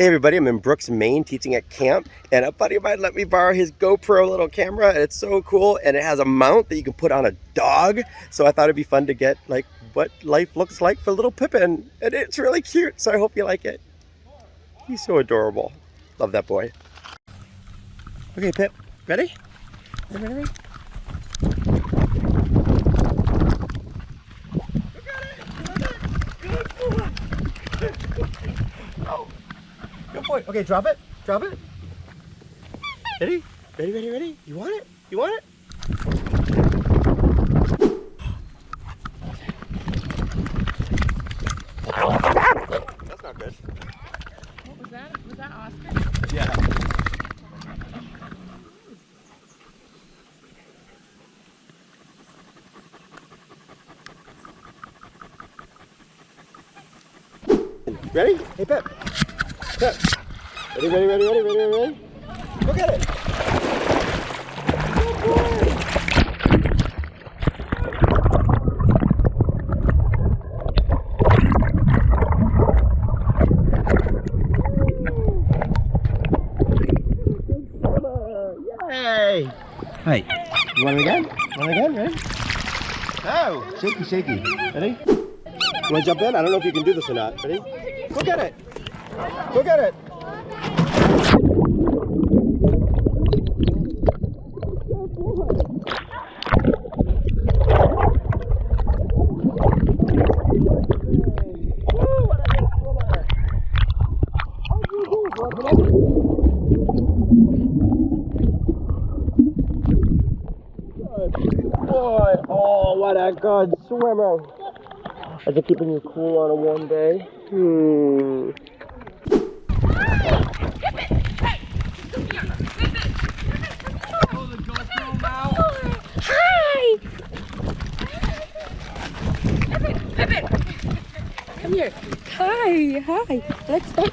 Hey everybody, I'm in Brooks, Maine teaching at camp, and a buddy of mine let me borrow his GoPro little camera, and it's so cool, and it has a mount that you can put on a dog. So I thought it'd be fun to get like what life looks like for little Pippin, and it's really cute, so I hope you like it. He's so adorable. Love that boy. Okay, Pip, ready? Ready? Good boy. Okay, drop it. Drop it. Ready? Ready? You want it? You want it? That's not good. What was that? Was that Oscar? Yeah. Ready? Hey, Pip. Pip. Ready? Go get it. Good boy. Yay. Hey, you want it again? Ready? Oh, shaky. Ready? You want to jump in? I don't know if you can do this or not. Ready? Go get it. Go get it. Boy, oh, what a good swimmer. Is it keeping you cool on a warm day? Hi! Pippin! Come here. Hi. Let's go.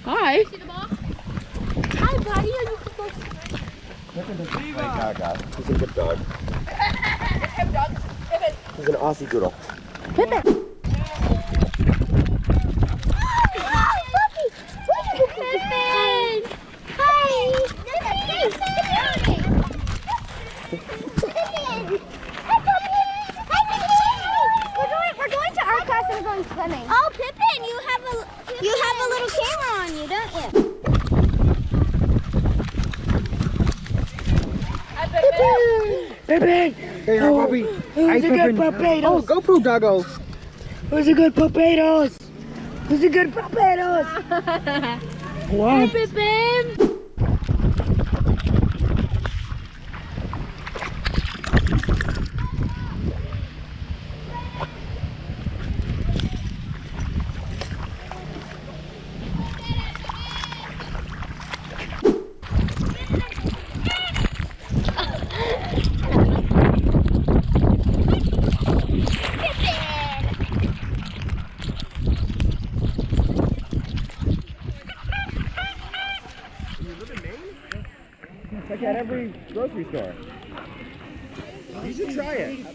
Hi. See the ball? Hi, buddy. Are you supposed to... He's a good dog. He's an Aussie-doodle. Pippin! Swimming. Oh, Pippin, you have a little camera on you, don't you? Hi, Pippin! Pippin! Hey, Bobby. Who's a good Barbados? Oh, GoPro doggo. Who's a good Barbados? Who's a good Barbados? What? Hey, Pippin! It's like at every grocery store. You should try it.